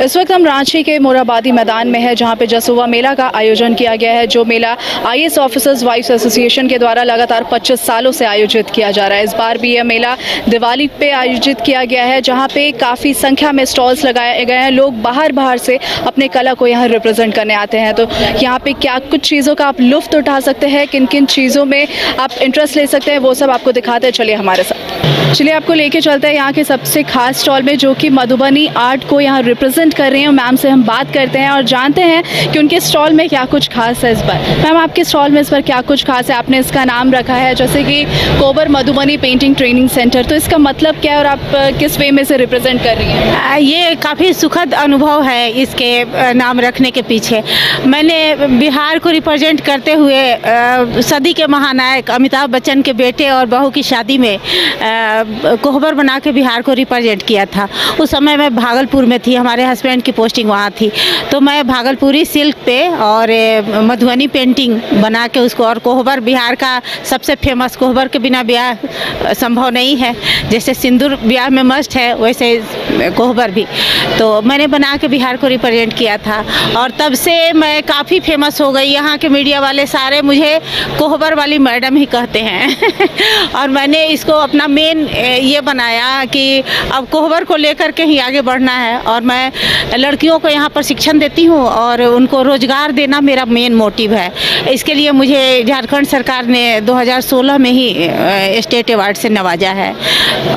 इस वक्त हम रांची के मोराबादी मैदान में है, जहां पे जसोवा मेला का आयोजन किया गया है। जो मेला आईएएस ऑफिसर्स वाइफ्स एसोसिएशन के द्वारा लगातार 25 सालों से आयोजित किया जा रहा है। इस बार भी यह मेला दिवाली पे आयोजित किया गया है, जहां पे काफ़ी संख्या में स्टॉल्स लगाए गए हैं। लोग बाहर से अपने कला को यहाँ रिप्रेजेंट करने आते हैं। तो यहाँ पे क्या कुछ चीज़ों का आप लुत्फ़ उठा सकते हैं, किन किन चीज़ों में आप इंटरेस्ट ले सकते हैं, वो सब आपको दिखाते हैं। चलिए हमारे साथ, चलिए आपको लेके चलते हैं यहाँ के सबसे खास स्टॉल में, जो कि मधुबनी आर्ट को यहाँ रिप्रेजेंट कर रहे हैं। मैम से हम बात करते हैं और जानते हैं कि उनके स्टॉल में क्या कुछ खास है इस बार। मैम, आपके स्टॉल में इस बार क्या कुछ खास है? आपने इसका नाम रखा है जैसे कि कोबर मधुबनी पेंटिंग ट्रेनिंग सेंटर, तो इसका मतलब क्या है और आप किस वे में से रिप्रेजेंट कर रही हैं? ये काफ़ी सुखद अनुभव है इसके नाम रखने के पीछे। मैंने बिहार को रिप्रेजेंट करते हुए सदी के महानायक अमिताभ बच्चन के बेटे और बहू की शादी में कोहबर बना के बिहार को रिप्रेजेंट किया था। उस समय मैं भागलपुर में थी, हमारे हस्बैंड की पोस्टिंग वहाँ थी, तो मैं भागलपुरी सिल्क पे और मधुबनी पेंटिंग बना के उसको, और कोहबर बिहार का सबसे फेमस, कोहबर के बिना ब्याह संभव नहीं है। जैसे सिंदूर ब्याह में मस्ट है, वैसे कोहबर भी, तो मैंने बना के बिहार को रिप्रेजेंट किया था। और तब से मैं काफ़ी फेमस हो गई। यहाँ के मीडिया वाले सारे मुझे कोहबर वाली मैडम ही कहते हैं और मैंने इसको अपना मेन ये बनाया कि अब कोहबर को लेकर के ही आगे बढ़ना है। और मैं लड़कियों को यहाँ पर शिक्षण देती हूँ और उनको रोज़गार देना मेरा मेन मोटिव है। इसके लिए मुझे झारखंड सरकार ने 2016 में ही स्टेट अवार्ड से नवाजा है।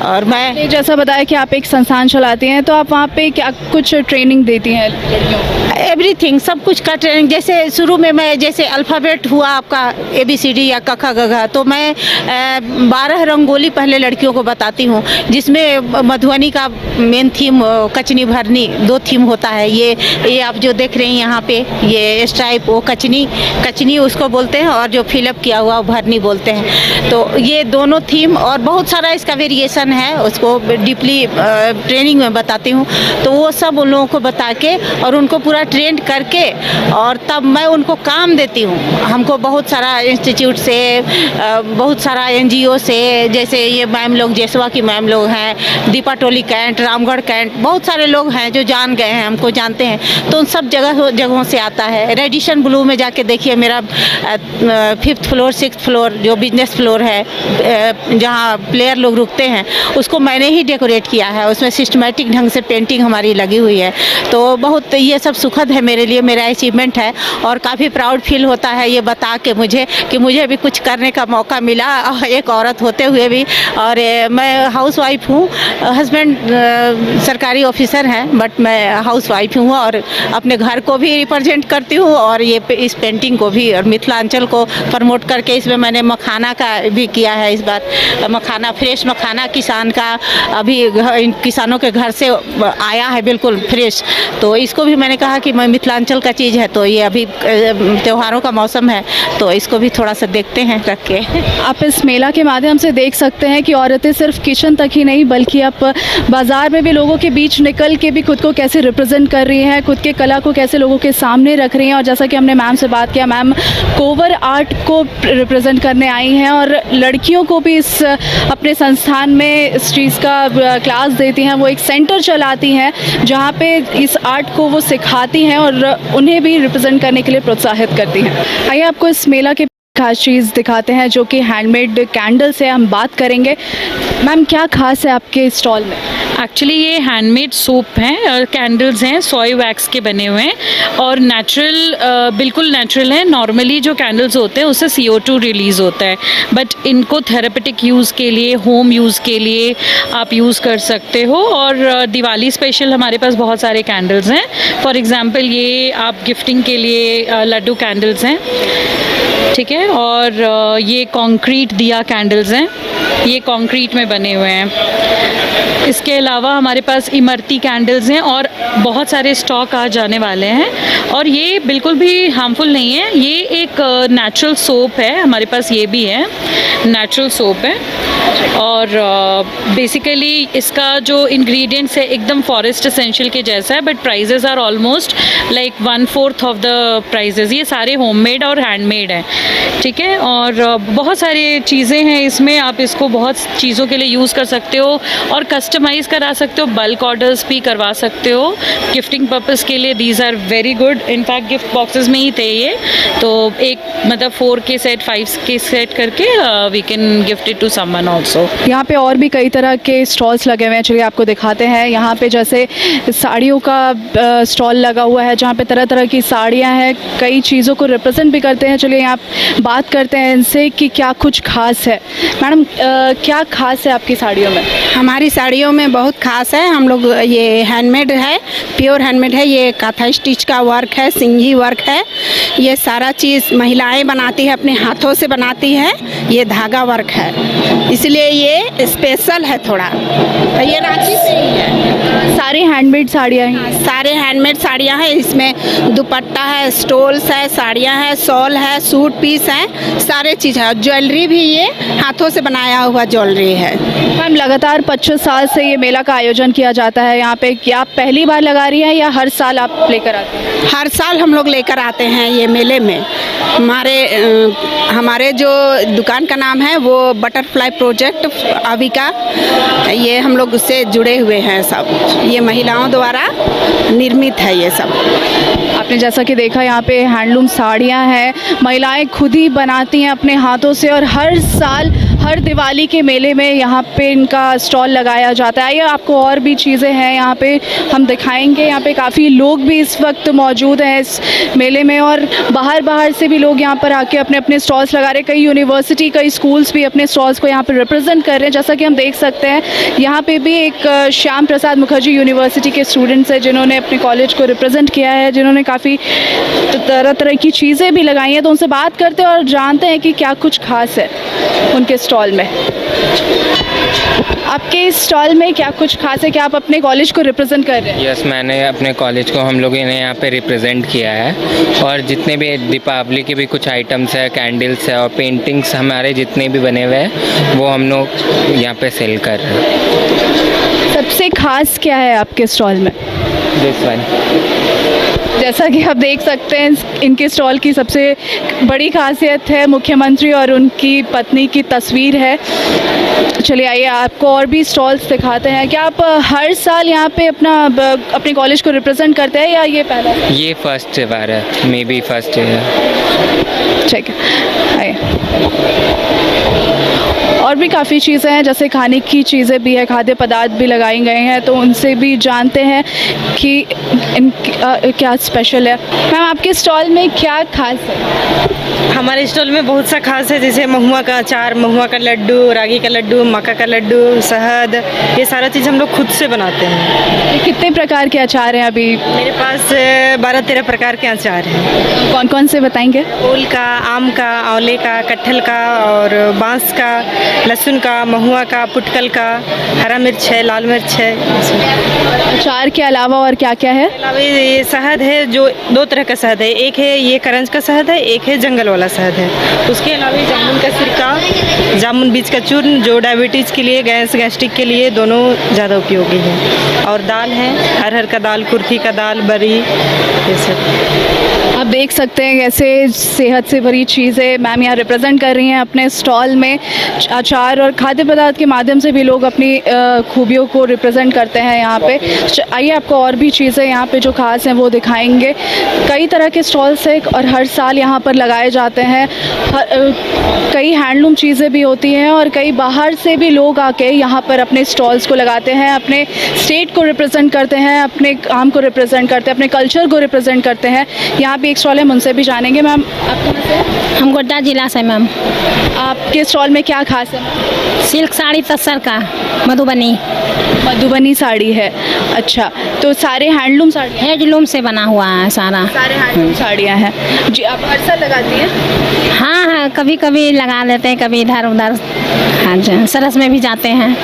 और मैं जैसा बताया कि आप एक संस्थान चलाती हैं, तो आप वहाँ पे क्या कुछ ट्रेनिंग देती हैं लड़कियों को? एवरीथिंग, सब कुछ का ट्रेनिंग। जैसे शुरू में मैं, जैसे अल्फ़ाबेट हुआ आपका ABCD या क ख ग घ, तो मैं 12 रंगोली पहले लड़कियों को बताती हूँ, जिसमें मधुबनी का मेन थीम कचनी भरनी, 2 थीम होता है। ये आप जो देख रहे हैं यहाँ पे, ये स्ट्राइप, वो कचनी उसको बोलते हैं, और जो फिलअप किया हुआ वो भरनी बोलते हैं। तो ये दोनों थीम, और बहुत सारा इसका वेरिएशन है, उसको डीपली ट्रेनिंग में बताती हूँ। तो वो सब उन लोगों को बता के और उनको पूरा ट्रेंड करके, और तब मैं उनको काम देती हूँ। हमको बहुत सारा इंस्टीट्यूट से, बहुत सारा NGO से, जैसे ये मैम लोग, जसवा की मैम लोग हैं, दीपा टोली कैंट, रामगढ़ कैंट, बहुत सारे लोग हैं जो जान गए हैं, हमको जानते हैं। तो उन सब जगहों से आता है। रेडिशन ब्लू में जाके देखिए, मेरा 5th फ्लोर 6th फ्लोर जो बिजनेस फ्लोर है, जहाँ प्लेयर लोग रुकते हैं, उसको मैंने ही डेकोरेट किया है। उसमें सिस्टमेटिक ढंग से पेंटिंग हमारी लगी हुई है। तो बहुत ये सब सुखद है मेरे लिए, मेरा अचीवमेंट है। और काफ़ी प्राउड फील होता है ये बता के मुझे कि मुझे भी कुछ करने का मौका मिला, एक औरत होते हुए भी। और मैं हाउस वाइफ हूँ, हस्बैंड सरकारी ऑफिसर हैं, बट मैं हाउस वाइफ हूँ और अपने घर को भी रिप्रेजेंट करती हूँ, और ये इस पेंटिंग को भी, और मिथिलांचल को प्रमोट करके इसमें मैंने मखाना का भी किया है। इस बार मखाना, फ्रेश मखाना किसान का अभी किसानों के घर से आया है, बिल्कुल फ्रेश। तो इसको भी मैंने कहा कि मैं मिथिलांचल का चीज़ है, तो ये अभी त्योहारों का मौसम है, तो इसको भी थोड़ा सा देखते हैं रख के। आप इस मेला के माध्यम से देख सकते हैं कि औरतें सिर्फ किचन तक ही नहीं, बल्कि आप बाज़ार में भी लोगों के बीच निकल के भी खुद को कैसे रिप्रेजेंट कर रही हैं, खुद के कला को कैसे लोगों के सामने रख रही हैं। और जैसा कि हमने मैम से बात किया, मैम कोबर आर्ट को रिप्रेजेंट करने आई हैं और लड़कियों को भी इस अपने संस्थान में इस चीज़ का क्लास देती हैं। वो एक सेंटर चलाती हैं जहाँ पे इस आर्ट को वो सिखाती हैं और उन्हें भी रिप्रेजेंट करने के लिए प्रोत्साहित करती हैं। आइए आपको इस मेला के खास चीज़ दिखाते हैं, जो कि हैंडमेड कैंडल्स है। हम बात करेंगे, मैम क्या खास है आपके स्टॉल में? एक्चुअली ये हैंडमेड सोप हैं, कैंडल्स हैं, सोय वैक्स के बने हुए हैं और नेचुरल, बिल्कुल नेचुरल है। नॉर्मली जो कैंडल्स होते हैं उससे CO2 रिलीज़ होता है, बट इनको थेरेपेटिक यूज़ के लिए, होम यूज़ के लिए आप यूज़ कर सकते हो। और दिवाली स्पेशल हमारे पास बहुत सारे कैंडल्स हैं। फॉर एग्ज़ाम्पल ये आप गिफ्टिंग के लिए लड्डू कैंडल्स हैं, ठीक है। और ये कंक्रीट दिया कैंडल्स हैं, ये कंक्रीट में बने हुए हैं। इसके अलावा हमारे पास इमरती कैंडल्स हैं और बहुत सारे स्टॉक आ जाने वाले हैं। और ये बिल्कुल भी हार्मफुल नहीं है, ये एक नेचुरल सोप है, हमारे पास ये भी है, नेचुरल सोप है। और बेसिकली इसका जो इंग्रेडिएंट्स है एकदम फॉरेस्ट एसेंशियल के जैसा है, but prices are almost like 1/4 of the prices. ये सारे होममेड और हैंडमेड हैं, ठीक है। और बहुत सारी चीज़ें हैं इसमें, आप इसको बहुत चीज़ों के लिए यूज़ कर सकते हो और कस्टमाइज़ करा सकते हो, बल्क ऑर्डर्स भी करवा सकते हो गिफ्टिंग पर्पस के लिए। These are very good, in fact gift boxes में ही थे ये, तो एक मतलब 4 के सेट 5 के सेट करके we can gift it to someone also. यहाँ पे और भी कई तरह के स्टॉल्स लगे हुए हैं, चलिए आपको दिखाते हैं। यहाँ पे जैसे साड़ियों का स्टॉल लगा हुआ है जहाँ पे तरह तरह की साड़ियाँ हैं, कई चीज़ों को रिप्रेजेंट भी करते हैं। चलिए यहाँ बात करते हैं इनसे कि क्या कुछ खास है। मैडम क्या खास है आपकी साड़ियों में? हमारी साड़ियों में बहुत खास है, हम लोग ये हैंडमेड है, प्योर हैंडमेड है। ये काथा स्टिच का वर्क है, सिंगी वर्क है, ये सारा चीज़ महिलाएं बनाती है, अपने हाथों से बनाती है। ये धागा वर्क है, इसलिए ये स्पेशल है थोड़ा। तो ये रांची से ही है। सारे हैंडमेड साड़ियाँ हैं? सारे हैंडमेड साड़ियाँ हैं, इसमें दुपट्टा है, स्टोल्स है, साड़ियाँ हैं, शॉल है, सूट पीस है, सारे चीज़ है। ज्वेलरी भी ये हाथों से बनाया हुआ ज्वेलरी है। मैम लगातार 25 साल से ये मेला का आयोजन किया जाता है यहाँ पे, क्या आप पहली बार लगा रही हैं या हर साल आप लेकर आते हैं? हर साल हम लोग लेकर आते हैं ये मेले में। हमारे जो दुकान का नाम है वो बटरफ्लाई प्रोजेक्ट अविका, ये हम लोग उससे जुड़े हुए हैं सब। ये महिलाओं द्वारा निर्मित है ये सब। आपने जैसा कि देखा यहाँ पे हैंडलूम साड़ियाँ हैं, महिलाएं खुद ही बनाती हैं अपने हाथों से, और हर साल हर दिवाली के मेले में यहाँ पे इनका स्टॉल लगाया जाता है। ये आपको और भी चीज़ें हैं यहाँ पे हम दिखाएंगे। यहाँ पे काफ़ी लोग भी इस वक्त मौजूद हैं इस मेले में, और बाहर से भी लोग यहाँ पर आके अपने अपने स्टॉल्स लगा रहे हैं। कई यूनिवर्सिटी, कई स्कूल्स भी अपने स्टॉल्स को यहाँ पर रिप्रेजेंट कर रहे हैं। जैसा कि हम देख सकते हैं यहाँ पे भी एक श्याम प्रसाद मुखर्जी यूनिवर्सिटी के स्टूडेंट्स हैं जिन्होंने अपने कॉलेज को रिप्रेजेंट किया है, जिन्होंने काफ़ी तरह तरह की चीज़ें भी लगाई हैं। तो उनसे बात करते हैं और जानते हैं कि क्या कुछ खास है उनके स्टॉल में। आपके इस स्टॉल में क्या कुछ खास है? क्या आप अपने कॉलेज को रिप्रेजेंट कर रहे हैं? यस, मैंने अपने कॉलेज को, हम लोगों ने यहाँ पे रिप्रेजेंट किया है, और जितने भी दीपावली के भी कुछ आइटम्स है, कैंडल्स है और पेंटिंग्स हमारे जितने भी बने हुए हैं वो हम लोग यहाँ पे सेल कर रहे हैं। सबसे खास क्या है आपके स्टॉल में? This one. जैसा कि आप देख सकते हैं इनके स्टॉल की सबसे बड़ी खासियत है मुख्यमंत्री और उनकी पत्नी की तस्वीर है। चलिए आइए आपको और भी स्टॉल्स दिखाते हैं। क्या आप हर साल यहाँ पे अपने कॉलेज को रिप्रेजेंट करते हैं या ये पहला? ये फर्स्ट बार है, मे बी फर्स्ट है। ठीक है, आइए। और भी काफ़ी चीज़ें हैं, जैसे खाने की चीज़ें भी है, खाद्य पदार्थ भी लगाए गए हैं, तो उनसे भी जानते हैं कि क्या स्पेशल है। मैम आपके स्टॉल में क्या खास है? हमारे स्टॉल में बहुत सा खास है, जैसे महुआ का अचार, महुआ का लड्डू, रागी का लड्डू, मक्का का लड्डू, शहद, ये सारा चीज़ हम लोग खुद से बनाते हैं। कितने प्रकार के अचार हैं अभी? मेरे पास 12-13 प्रकार के अचार हैं। कौन कौन से बताएंगे? फूल का, आम का, आंवले का, कटहल का और बांस का, लहसुन का, महुआ का, पुटकल का, हरा मिर्च है, लाल मिर्च है। अचार के अलावा और क्या क्या है? अलावा ये शहद है, जो 2 तरह का शहद है, एक है ये करंज का शहद है, एक है जंगल वाला शहद है। उसके अलावा जामुन का सिरका, जामुन बीज का चूर्ण, जो डायबिटीज़ के लिए, गैस्ट्रिक के लिए दोनों ज़्यादा उपयोगी है। और दाल है, अरहर का दाल, कुर्थी का दाल, बरी, ये सब। आप देख सकते हैं कैसे सेहत से भरी चीज़ें मैम यहाँ रिप्रेजेंट कर रही हैं अपने स्टॉल में। अचार और खाद्य पदार्थ के माध्यम से भी लोग अपनी खूबियों को रिप्रेजेंट करते हैं यहाँ पे। आइए आपको और भी चीज़ें यहाँ पे जो खास हैं वो दिखाएंगे। कई तरह के स्टॉल्स हैं और हर साल यहाँ पर लगाए जाते हैं। कई हैंडलूम चीज़ें भी होती हैं और कई बाहर से भी लोग आके यहाँ पर अपने स्टॉल्स को लगाते हैं, अपने स्टेट को रिप्रेजेंट करते हैं, अपने काम को रिप्रेजेंट करते हैं, अपने कल्चर को रिप्रेजेंट करते हैं। यहाँ पे एक स्टॉल है, उनसे भी जानेंगे। मैम आप कहाँ से? हम गोड्डा जिला से। मैम आपके स्टॉल में क्या खास है? सिल्क साड़ी तस्सर का, मधुबनी साड़ी है। अच्छा, तो सारे हैंडलूम साड़ी? हैंडलूम से बना हुआ है सारा। सारे हैंडलूम साड़ियाँ हैं जी। आप हर साल लगाती हैं? हाँ हाँ, कभी कभी लगा लेते हैं, कभी इधर उधर। हाँ जी, सरस में भी जाते हैं।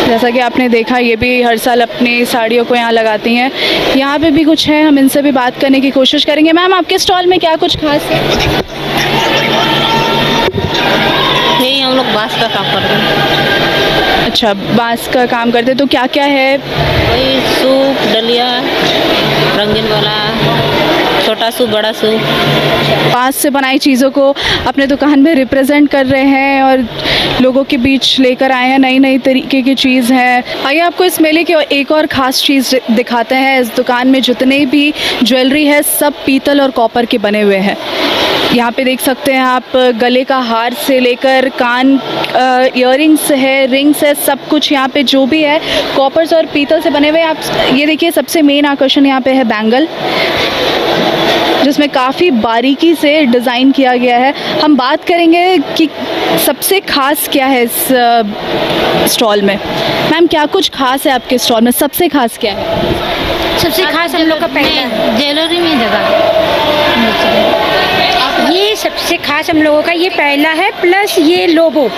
जैसा कि आपने देखा ये भी हर साल अपनी साड़ियों को यहाँ लगाती हैं। यहाँ पे भी कुछ है, हम इनसे भी बात करने की कोशिश करेंगे। मैम आपके स्टॉल में क्या कुछ खास है? यही हम लोग बांस का काम करते हैं। अच्छा, बांस का काम करते हैं, तो क्या क्या है? वही सूप, डलिया, रंगीन वाला, छोटा सूप बड़ा सूप। बांस से बनाई चीज़ों को अपने दुकान में रिप्रेजेंट कर रहे हैं और लोगों के बीच लेकर आए हैं। नई नई तरीके की चीज़ है। आइए आपको इस मेले की एक और ख़ास चीज़ दिखाते हैं। इस दुकान में जितने भी ज्वेलरी है सब पीतल और कॉपर के बने हुए हैं। यहाँ पे देख सकते हैं आप, गले का हार से लेकर कान इयररिंग्स है, रिंग्स है, सब कुछ यहाँ पे जो भी है कॉपर्स और पीतल से बने हुए हैं। आप ये देखिए, सबसे मेन आकर्षण यहाँ पे है बैंगल, जिसमें काफ़ी बारीकी से डिज़ाइन किया गया है। हम बात करेंगे कि सबसे ख़ास क्या है इस स्टॉल में। मैम, क्या कुछ ख़ास है आपके स्टॉल में? सबसे ख़ास क्या है? सबसे खास हम लोग का पहला ज्वेलरी में जगह, ये सबसे खास हम लोगों का ये पहला है। प्लस ये लोगो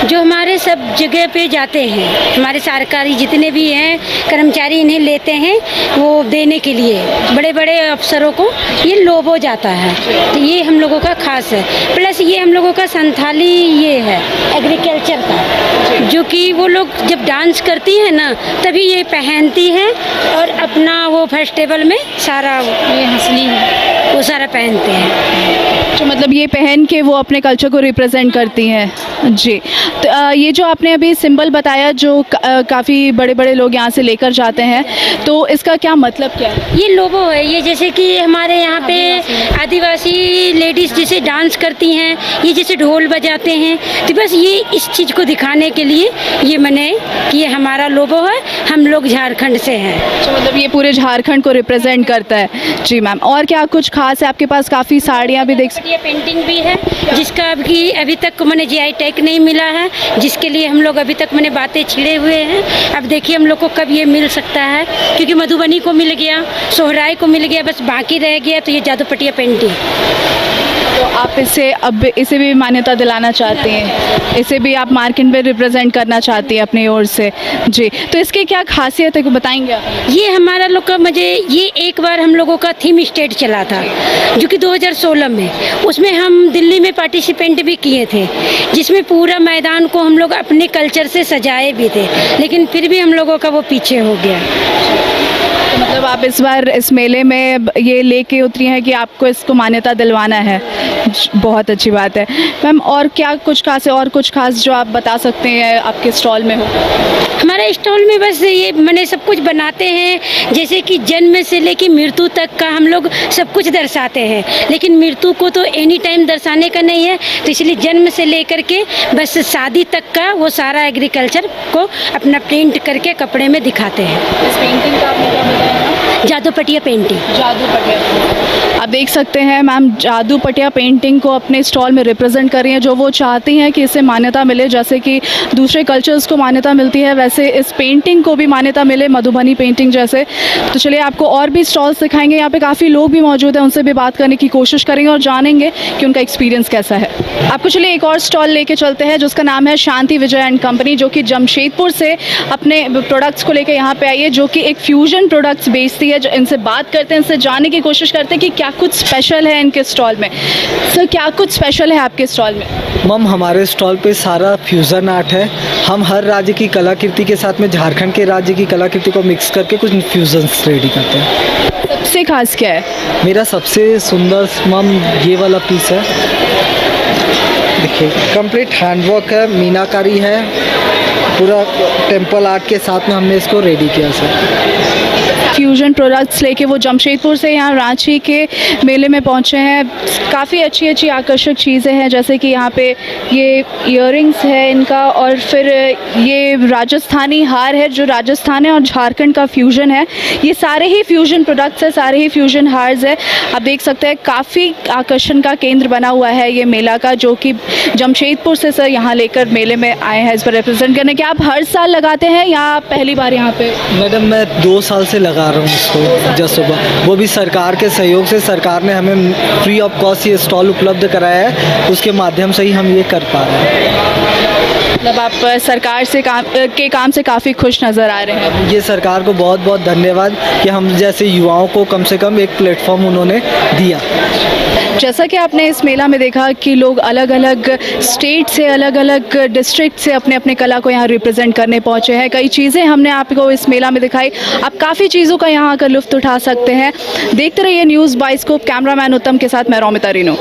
जो हमारे सब जगह पे जाते हैं, हमारे सरकारी जितने भी हैं कर्मचारी इन्हें लेते हैं वो देने के लिए, बड़े बड़े अफसरों को ये लोगो जाता है, तो ये हम लोगों का खास है। प्लस ये हम लोगों का संथाली ये है एग्रीकल्चर का, जो कि वो लोग जब डांस करती हैं ना तभी ये पहनती हैं और अपना वो फेस्टिवल में सारा ये हंसली है वो सारा पहनते हैं। तो मतलब ये पहन के वो अपने कल्चर को रिप्रेजेंट करती हैं जी। तो ये जो आपने अभी सिंबल बताया जो काफ़ी बड़े बड़े लोग यहाँ से लेकर जाते हैं, तो इसका क्या मतलब क्या है? ये लोगो है, ये जैसे कि हमारे यहाँ पे आदिवासी लेडीज़ जैसे डांस करती हैं, ये जैसे ढोल बजाते हैं, तो बस ये इस चीज़ को दिखाने के लिए ये मैंने कि ये हमारा लोगो है, हम लोग झारखंड से हैं। तो मतलब ये पूरे झारखंड को रिप्रेजेंट करता है जी। मैम, और क्या कुछ खास है आपके पास? काफ़ी साड़ियाँ भी देख सकते, ये पेंटिंग भी है जिसका अभी तक मैंने GI टैग नहीं मिला है, जिसके लिए हम लोग अभी तक मैंने बातें छिड़े हुए हैं। अब देखिए हम लोग को कब ये मिल सकता है, क्योंकि मधुबनी को मिल गया, सोहराय को मिल गया, बस बाकी रह गया तो ये जादूपटिया पेंटिंग। तो आप इसे भी मान्यता दिलाना चाहती हैं, इसे भी आप मार्केट में रिप्रेजेंट करना चाहती हैं अपनी ओर से जी। तो इसकी क्या खासियत है, बताएंगे आप? ये हमारा लोग का ये एक बार हम लोगों का थीम स्टेट चला था जो कि 2016 में, उसमें हम दिल्ली में पार्टिसिपेंट भी किए थे, जिसमें पूरा मैदान को हम लोग अपने कल्चर से सजाए भी थे, लेकिन फिर भी हम लोगों का वो पीछे हो गया। तो मतलब आप इस बार इस मेले में ये लेके उतरी हैं कि आपको इसको मान्यता दिलवाना है। बहुत अच्छी बात है। मैम, और क्या कुछ खास है, और कुछ खास जो आप बता सकते हैं आपके स्टॉल में हो? हमारे स्टॉल में बस ये मैंने सब कुछ बनाते हैं, जैसे कि जन्म से लेकर मृत्यु तक का हम लोग सब कुछ दर्शाते हैं, लेकिन मृत्यु को तो एनी टाइम दर्शाने का नहीं है, तो इसलिए जन्म से लेकर के बस शादी तक का वो सारा एग्रीकल्चर को अपना प्रिंट करके कपड़े में दिखाते हैं। इस पेंटिंग का आपने क्या बताया? जादूपटिया पेंटिंग। जादूपटिया, आप देख सकते हैं मैम जादूपटिया पेंटिंग को अपने स्टॉल में रिप्रेजेंट कर रही हैं, जो वो चाहती हैं कि इसे मान्यता मिले। जैसे कि दूसरे कल्चर्स को मान्यता मिलती है, वैसे इस पेंटिंग को भी मान्यता मिले, मधुबनी पेंटिंग जैसे। तो चलिए आपको और भी स्टॉल्स दिखाएंगे। यहाँ पे काफ़ी लोग भी मौजूद हैं, उनसे भी बात करने की कोशिश करेंगे और जानेंगे कि उनका एक्सपीरियंस कैसा है। आपको चलिए एक और स्टॉल लेके चलते हैं जिसका नाम है शांति विजय एंड कंपनी, जो कि जमशेदपुर से अपने प्रोडक्ट्स को लेकर यहाँ पे आई है, जो कि एक फ्यूजन प्रोडक्ट्स बेचती है। जो इनसे बात करते हैं, इनसे जानने की कोशिश करते हैं कि क्या कुछ स्पेशल है इनके स्टॉल में। सर, क्या कुछ स्पेशल है आपके स्टॉल में? मैम, हमारे स्टॉल पे सारा फ्यूज़न आर्ट है। हम हर राज्य की कलाकृति के साथ में झारखंड के राज्य की कलाकृति को मिक्स करके कुछ फ्यूजन्स रेडी करते हैं। सबसे खास क्या है? मेरा सबसे सुंदर मैम ये वाला पीस है, देखिए कंप्लीट हैंडवर्क है, मीनाकारी है, पूरा टेम्पल आर्ट के साथ में हमने इसको रेडी किया सर। फ्यूजन प्रोडक्ट्स लेके वो जमशेदपुर से यहाँ रांची के मेले में पहुँचे हैं। काफ़ी अच्छी अच्छी आकर्षक चीज़ें हैं, जैसे कि यहाँ पे ये इयररिंग्स है इनका, और फिर ये राजस्थानी हार है जो राजस्थान है और झारखंड का फ्यूजन है। ये सारे ही फ्यूजन प्रोडक्ट्स है, सारे ही फ्यूजन हार्स है। आप देख सकते हैं काफ़ी आकर्षण का केंद्र बना हुआ है ये मेला का, जो कि जमशेदपुर से सर यहाँ लेकर मेले में आए हैं इस पर रिप्रेजेंट करने। क्या आप हर साल लगाते हैं या पहली बार यहाँ पे? मैडम, मैं 2 साल से लगा रहा हूँ इसको जस्ट सुबह, वो भी सरकार के सहयोग से। सरकार ने हमें फ्री ऑफ कॉस्ट ये स्टॉल उपलब्ध कराया है, उसके माध्यम से ही हम ये कर पा रहे हैं। मतलब आप सरकार से काम से काफ़ी खुश नज़र आ रहे हैं। ये सरकार को बहुत बहुत धन्यवाद कि हम जैसे युवाओं को कम से कम एक प्लेटफॉर्म उन्होंने दिया। जैसा कि आपने इस मेला में देखा कि लोग अलग अलग स्टेट से, अलग अलग डिस्ट्रिक्ट से अपने अपने कला को यहाँ रिप्रेजेंट करने पहुँचे हैं। कई चीज़ें हमने आपको इस मेला में दिखाई, आप काफ़ी चीज़ों का यहाँ आकर लुत्फ़ उठा सकते हैं। देखते रहिए न्यूज़ बाइस्कोप। कैमरामैन उत्तम के साथ मैं रोमिता रीनू।